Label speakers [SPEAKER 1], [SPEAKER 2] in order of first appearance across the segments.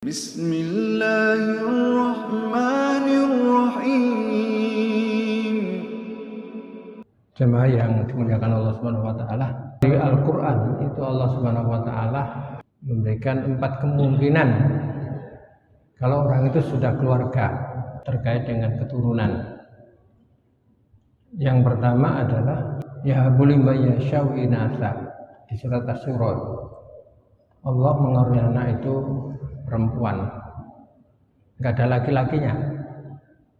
[SPEAKER 1] Bismillahirrahmanirrahim. Jemaah yang dimuliakan Allah Subhanahu wa taala, di Al-Qur'an itu Allah Subhanahu wa taala memberikan 4 kemungkinan kalau orang itu sudah keluarga terkait dengan keturunan. Yang pertama adalah yahabul liman yasha'u inatha di surat Asy-Syura. Allah mengaruniai anak itu perempuan, nggak ada laki-lakinya,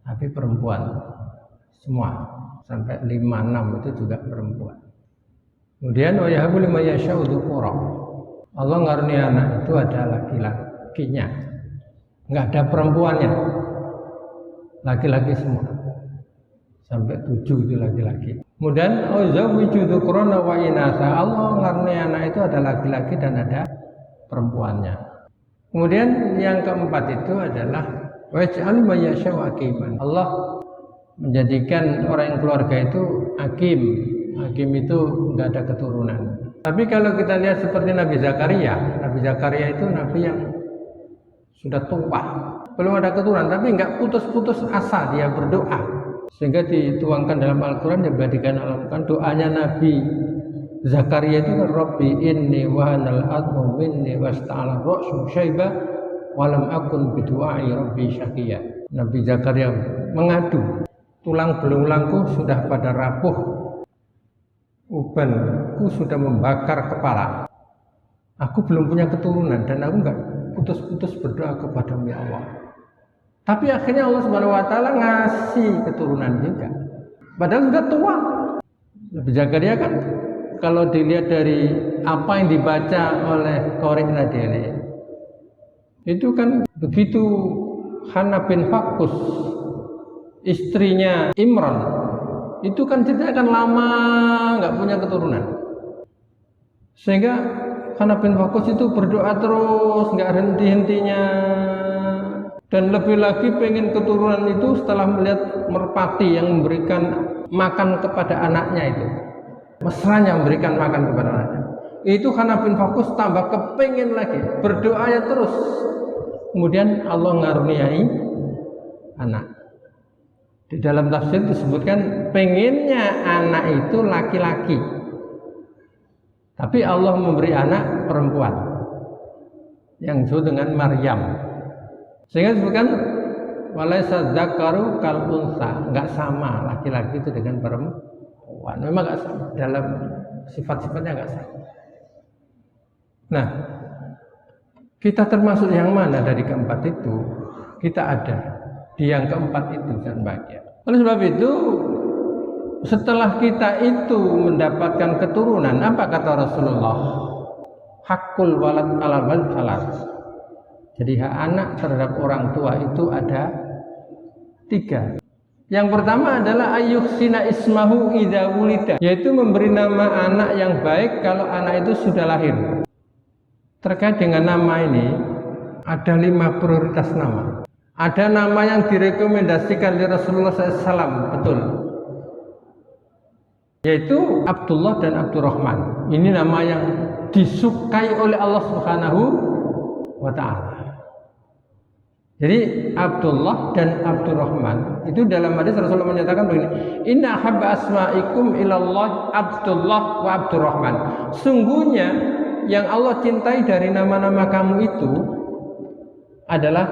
[SPEAKER 1] tapi perempuan semua, sampai 5-6 itu juga perempuan. Kemudian wa yahabul liman yasha'u dzukura, Allah mengaruniai anak itu ada laki-lakinya, nggak ada perempuannya, laki-laki semua, sampai 7 itu laki-laki. Kemudian zawwiju dzukura wa inatha, Allah mengaruniai anak itu ada laki-laki dan ada perempuannya. Kemudian yang keempat itu adalah waj'al may yasha'u aqiman, Allah menjadikan orang yang keluarga itu hakim. Hakim itu enggak ada keturunan. Tapi kalau kita lihat seperti Nabi Zakaria itu nabi yang sudah tua, belum ada keturunan, tapi enggak putus-putus asa dia berdoa, sehingga dituangkan dalam Al-Quran, diberikan Al-Quran doanya Nabi Zakaria itu kan, Rabbi inni wahanal admu minni wasta'ala ra'su syaiba walam akun bidu'ai Rabbi syaqiya. Nabi Zakaria mengadu, tulang belulangku sudah pada rapuh, ubanku sudah membakar kepala, aku belum punya keturunan dan aku enggak putus-putus berdoa kepada Allah. Tapi akhirnya Allah Subhanahu wa taala ngasih keturunan juga, padahal sudah tua. Nabi Zakaria kan kalau dilihat dari apa yang dibaca oleh Qori Nadeli, itu kan begitu Hana bin Fakus, istrinya Imran, itu kan ceritanya kan lama nggak punya keturunan, sehingga Hana bin Fakus itu berdoa terus nggak henti-hentinya, dan lebih lagi pengen keturunan itu setelah melihat merpati yang memberikan makan kepada anaknya itu, mesranya memberikan makan kepada anaknya. Itu Hana bin Fakus tambah kepingin lagi, berdoanya terus. Kemudian Allah ngaruniai anak. Di dalam tafsir disebutkan pengennya anak itu laki-laki, tapi Allah memberi anak perempuan yang disebut dengan Maryam, sehingga disebutkan walaysa dzakaru kal unsa, enggak sama laki-laki itu dengan perempuan. Memang enggak sama, dalam sifat-sifatnya enggak sama. Nah, kita termasuk yang mana dari keempat itu? Kita ada di yang keempat itu dan bahagia. Oleh sebab itu, setelah kita itu mendapatkan keturunan, apa kata Rasulullah? Hakul walad alal walad salas. Jadi hak anak terhadap orang tua itu ada 3. Yang pertama adalah ayyuhsina ismahu idza wulida, yaitu memberi nama anak yang baik kalau anak itu sudah lahir. Terkait dengan nama ini ada 5 prioritas nama. Ada nama yang direkomendasikan oleh Rasulullah SAW, betul, yaitu Abdullah dan Abdurrahman. Ini nama yang disukai oleh Allah Subhanahu wa ta'ala. Jadi Abdullah dan Abdurrahman itu dalam hadis Rasulullah menyatakan begini, inna habba asma'ikum ilallah Abdullah wa Abdurrahman. Sungguhnya yang Allah cintai dari nama-nama kamu itu adalah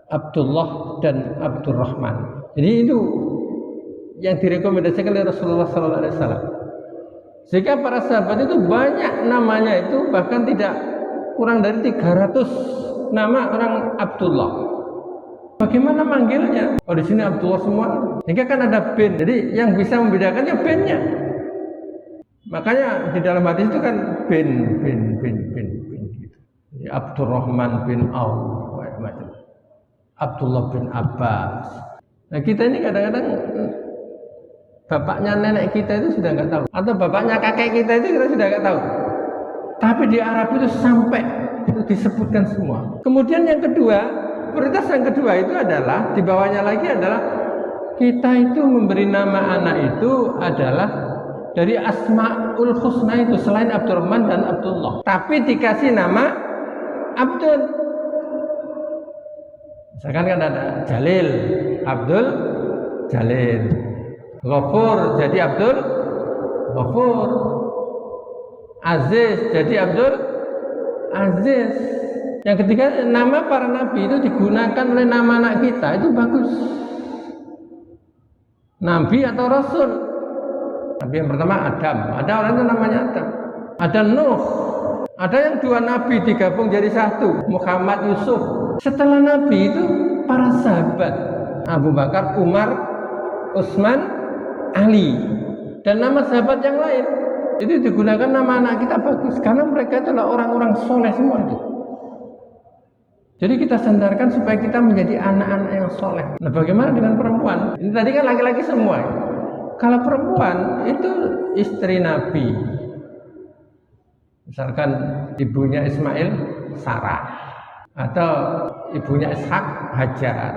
[SPEAKER 1] Abdullah dan Abdurrahman. Jadi itu yang direkomendasikan oleh Rasulullah SAW. Sehingga para sahabat itu banyak namanya itu, bahkan tidak kurang dari 300 nama orang Abdullah. Bagaimana manggilnya? Oh, di sini Abdullah semua. Sehingga kan ada bin. Jadi yang bisa membedakannya binnya. Makanya di dalam hadis itu kan bin gitu. Jadi Abdurrahman bin Auf, macam Abdullah bin Abbas. Nah, kita ini kadang-kadang bapaknya nenek kita itu sudah nggak tahu, atau bapaknya kakek kita itu kita sudah nggak tahu. Tapi di Arab itu sampai itu disebutkan semua. Kemudian yang kedua, prioritas yang kedua itu adalah, di bawahnya lagi adalah kita itu memberi nama anak itu adalah dari Asmaul Husna itu, selain Abdurrahman dan Abdullah, tapi dikasih nama Abdul. Misalkan kan ada Jalil, Abdul Jalil. Ghafur jadi Abdul Ghafur. Aziz jadi Abdul Aziz. Yang ketiga, nama para nabi itu digunakan oleh nama anak kita, itu bagus. Nabi atau Rasul. Nabi yang pertama Adam, ada orang itu namanya Adam. Ada Nuh, ada yang dua nabi digabung jadi satu, Muhammad, Yusuf. Setelah nabi itu para sahabat, Abu Bakar, Umar, Utsman, Ali, dan nama sahabat yang lain. Itu digunakan nama anak kita bagus, karena mereka adalah orang-orang soleh semua itu. Jadi kita sandarkan supaya kita menjadi anak-anak yang soleh. Nah, bagaimana dengan perempuan? Ini tadi kan laki-laki semua. Kalau perempuan itu istri Nabi. Misalkan ibunya Ismail, Sarah. Atau ibunya Ishak, Hajar.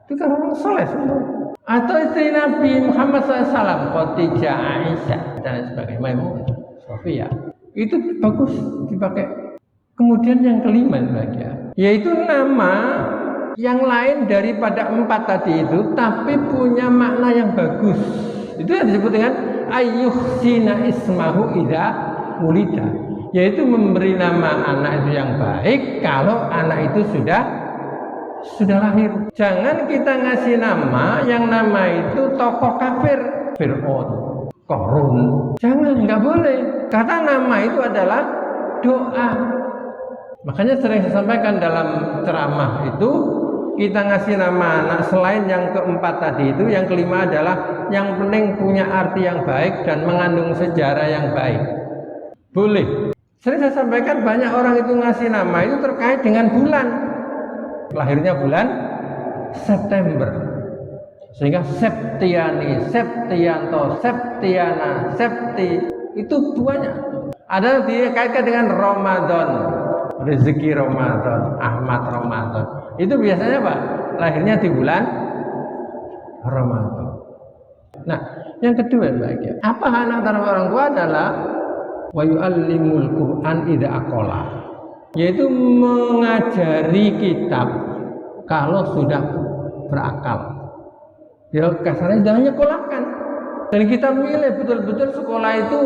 [SPEAKER 1] Itu kan orang soleh semua. Atau istri Nabi Muhammad SAW, Khadijah, Aisyah, dan sebagainya, Maimunah, Sofia. Itu bagus dipakai. Kemudian yang kelima yaitu nama yang lain daripada empat tadi itu, tapi punya makna yang bagus. Itu yang disebut dengan ayyuhsina ismahu idza wulida, yaitu memberi nama anak itu yang baik kalau anak itu sudah lahir. Jangan kita ngasih nama yang nama itu tokoh kafir, Fir'aun, Qarun. Jangan, nggak boleh. Karena nama itu adalah doa. Makanya sering saya sampaikan dalam ceramah itu, kita ngasih nama anak selain yang keempat tadi itu, yang kelima adalah yang penting punya arti yang baik dan mengandung sejarah yang baik. Boleh. Sering saya sampaikan banyak orang itu ngasih nama itu terkait dengan bulan. Lahirnya bulan September. Sehingga Septiani, Septianto, Septiana, Septi itu banyak. Ada dikaitkan dengan Ramadan. Rezeki Ramadan, Ahmad Ramadan. Itu biasanya Pak, lahirnya di bulan Ramadan. Nah, yang kedua bahagia. Apa anak antara orang tua adalah wa yu'allimul Qur'an idza aqala. Yaitu mengajari kitab kalau sudah berakal. Ya kasarnya jangan nyekolahkan. Dan kita milih betul-betul sekolah itu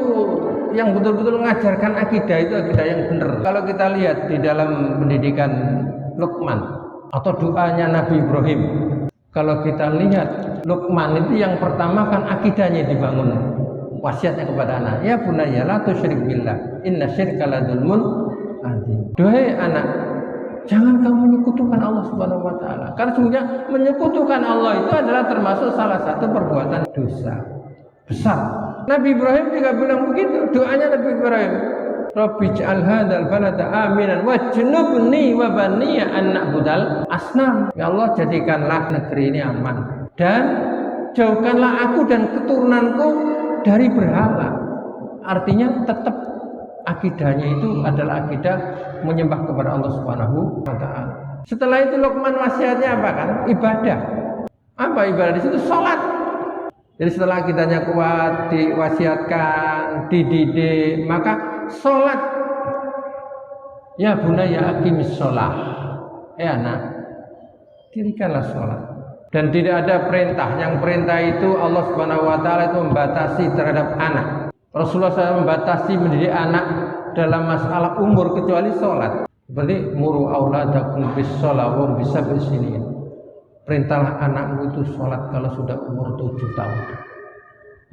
[SPEAKER 1] yang betul-betul mengajarkan akidah, itu akidah yang benar. Kalau kita lihat di dalam pendidikan Luqman atau doanya Nabi Ibrahim, kalau kita lihat Luqman itu yang pertama kan akidahnya dibangun, wasiatnya kepada anak, ya bunayya la tusyrik billah inna syirka la dzulmun adzim. Duhai anak, jangan kamu menyekutukan Allah Subhanahu wa taala. Karena sesungguhnya menyekutukan Allah itu adalah termasuk salah satu perbuatan dosa besar. Nabi Ibrahim juga bilang begitu, doanya Nabi Ibrahim, Rabbi ij'al hadzal balada aminan wajnubni wa baniya an na'budal asnam. Ya Allah, jadikanlah negeri ini aman dan jauhkanlah aku dan keturunanku dari berhala. Artinya tetap akidahnya itu adalah akidah menyembah kepada Allah Subhanahu wa taala. Setelah itu Luqman wasiatnya apa kan? Ibadah. Apa ibadah di situ? Salat. Jadi setelah kitanya kuat, diwasiatkan, dididik, maka sholat. Ya bunayya aqimis sholah. Anak, dirikanlah sholat. Dan tidak ada perintah. Yang perintah itu Allah Subhanahu wa taala itu membatasi terhadap anak. Rasulullah SAW membatasi mendidik anak dalam masalah umur kecuali sholat. Seperti muru auladakum bis sholah wa bis sab'i sinin. Perintahlah anakmu itu sholat kalau sudah umur 7 tahun.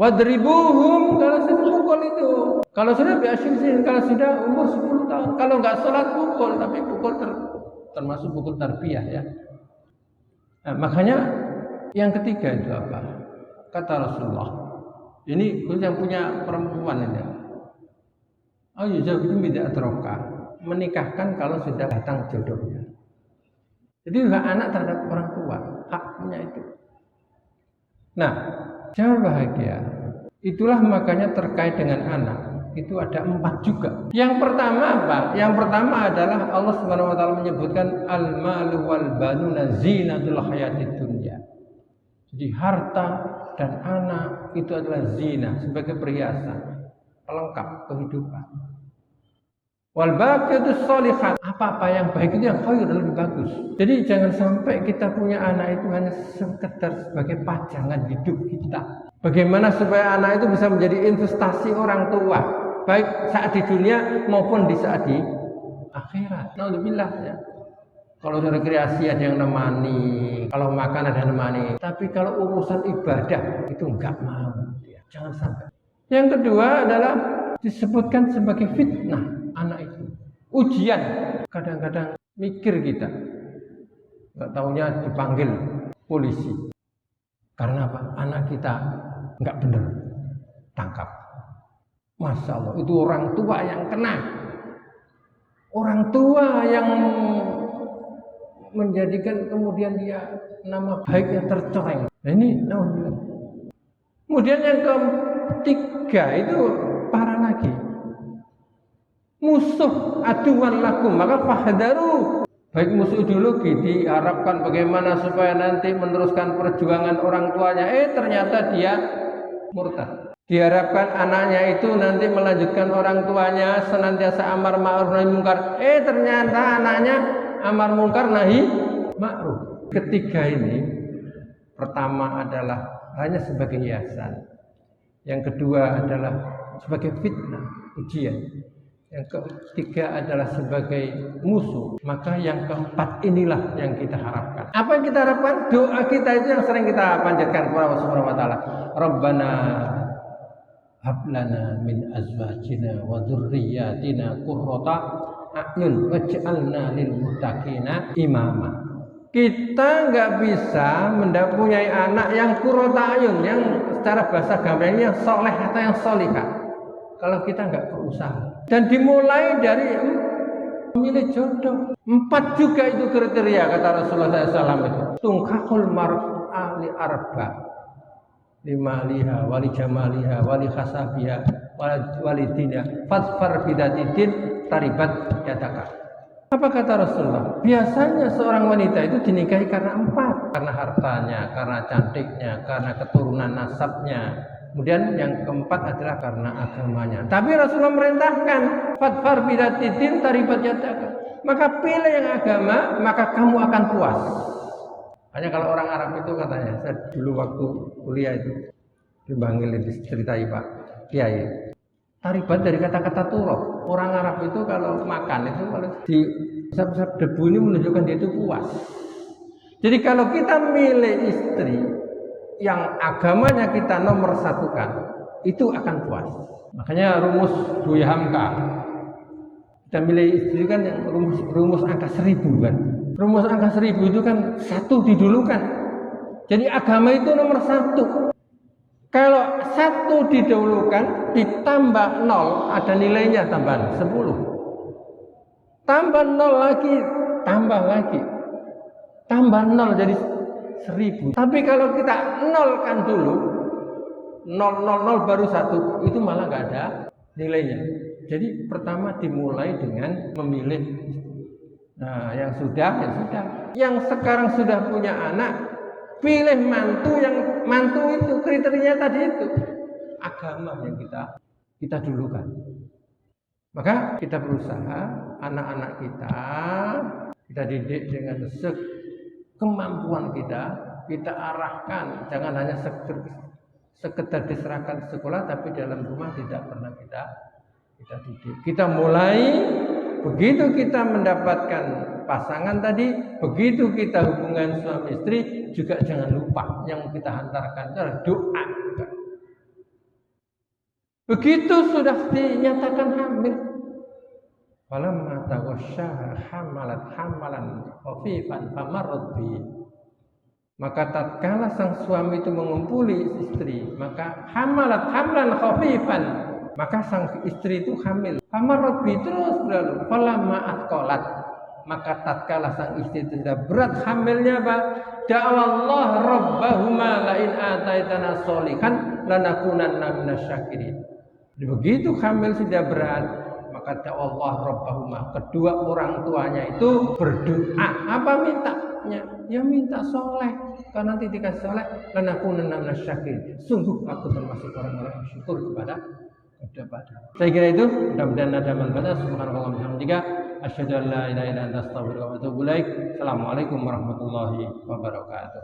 [SPEAKER 1] Wadribuhum kalau sudah pukul itu. Kalau sudah biasin kalau sudah umur 10 tahun. Kalau nggak sholat pukul, tapi pukul termasuk pukul tarbiyah ya. Nah, makanya yang ketiga itu apa? Kata Rasulullah. Ini yang punya perempuan ini. Oh ya, itu tidak teroka. Menikahkan kalau sudah datang jodohnya. Jadi hak anak terhadap orang tua, haknya itu. Nah, jangan bahagia. Itulah makanya terkait dengan anak. Itu ada 4 juga. Yang pertama apa? Yang pertama adalah Allah Subhanahu wa taala menyebutkan al-malu wal banuna zinatul hayatid dunya. Jadi harta dan anak itu adalah zina sebagai perhiasan, pelengkap kehidupan. Wal baqiyatus sholihat, apa-apa yang baik itu yang khair, lebih bagus. Jadi jangan sampai kita punya anak itu hanya sekedar sebagai pajangan hidup kita. Bagaimana supaya anak itu bisa menjadi investasi orang tua, baik saat di dunia maupun di saat di akhirat. Naudzubillah ya. Kalau rekreasi ada yang nemani, kalau makan ada yang nemani. Tapi kalau urusan ibadah itu enggak mau. Jangan sampai. Yang kedua adalah disebutkan sebagai fitnah. Anak itu ujian, kadang-kadang mikir kita nggak taunya dipanggil polisi karena apa? Anak kita nggak benar, tangkap. Masya Allah, itu orang tua yang kena, orang tua yang menjadikan kemudian dia nama baiknya tercoreng. Nah, ini kemudian yang ketiga itu parah lagi. Musuh aduan lakum, maka fahdaru. Baik musuh ideologi diharapkan bagaimana supaya nanti meneruskan perjuangan orang tuanya, ternyata dia murtad. Diharapkan anaknya itu nanti melanjutkan orang tuanya senantiasa amar ma'ruf nahi mungkar, ternyata anaknya amar mungkar nahi ma'ruf. Ketiga ini, pertama adalah hanya sebagai hiasan, yang kedua adalah sebagai fitnah, ujian, yang ketiga adalah sebagai musuh. Maka yang keempat inilah yang kita harapkan. Apa yang kita harapkan? Doa kita itu yang sering kita panjatkan kepada Allah Subhanahu wa taala. Rabbana hab lana min azwajina wa dzurriyyatina qurrata a'yun waj'alna lil muttaqina imama. Kita nggak bisa mempunyai anak yang qurrata a'yun, yang secara bahasa gambarnya yang soleh atau yang solihah, kalau kita nggak berusaha. Dan dimulai dari memilih jodoh. 4 juga itu kriteria kata Rasulullah SAW itu. Tungkahul mar'a li arba, limaliha, wali jamaliha, wali khasabiha, wali dinha, fasfar bidatidin taribat yadaka. Apa kata Rasulullah? Biasanya seorang wanita itu dinikahi karena 4. Karena hartanya, karena cantiknya, karena keturunan nasabnya. Kemudian yang keempat adalah karena agamanya. Tapi Rasulullah merintahkan fatfar bidatidin taribat yadaka. Maka pilih yang agama, maka kamu akan puas. Hanya kalau orang Arab itu katanya, saya dulu waktu kuliah itu dipanggil diceritai Pak Kiai. Taribat dari kata-kata turab. Orang Arab itu kalau makan itu kalau di usap-usap debu ini menunjukkan dia itu puas. Jadi kalau kita milih istri yang agamanya kita nomor satukan, itu akan puas. Makanya rumus Buya Hamka, kita milih istri kan yang rumus angka 1000 kan. Rumus angka 1000 itu kan 1 didulukan. Jadi agama itu nomor 1. Kalau 1 didahulukan ditambah 0 ada nilainya tambahan 10. Tambah 0 lagi, tambah lagi. Tambah 0 jadi 1000. Tapi kalau kita nolkan dulu, 000 baru 1, itu malah nggak ada nilainya. Jadi pertama dimulai dengan memilih. Nah, yang sudah. Yang sekarang sudah punya anak, pilih mantu yang mantu itu kriterianya tadi itu. Agama yang kita dulukan. Maka kita berusaha anak-anak kita didik dengan kemampuan kita arahkan, jangan hanya sekedar diserahkan ke sekolah, tapi dalam rumah tidak pernah kita didik. Kita mulai begitu kita mendapatkan pasangan tadi, begitu kita hubungan suami istri, juga jangan lupa yang kita hantarkan adalah doa. Begitu sudah dinyatakan hamil, falamma taghasyaha hamalan khafifan famarrat bi. Maka tatkala sang suami itu mengumpuli istri, maka hamlan khafifan, maka sang istri itu hamil. Famarrat bi, terus berlalu. Falamma atqalat, maka tatkala sang istri itu sudah berat hamilnya, da'awallah rabbahuma la in ataitana sholihan lanakunanna minasyakirin. Begitu hamil sudah berat, maka Allah Rabbahuma, kedua orang tuanya itu berdoa. Apa mintanya? Ya minta soleh, karena nanti dikasih soleh, lanakunanna minasyakirin. Sungguh aku termasuk orang-orang yang syukur kepada Saya kira itu, mudah-mudahan ada manfaat. Subhanallah walhamdulillah, asyhadu an la ilaha illa anta astaghfiruka wa atubu ilaik. Assalamualaikum warahmatullahi wabarakatuh.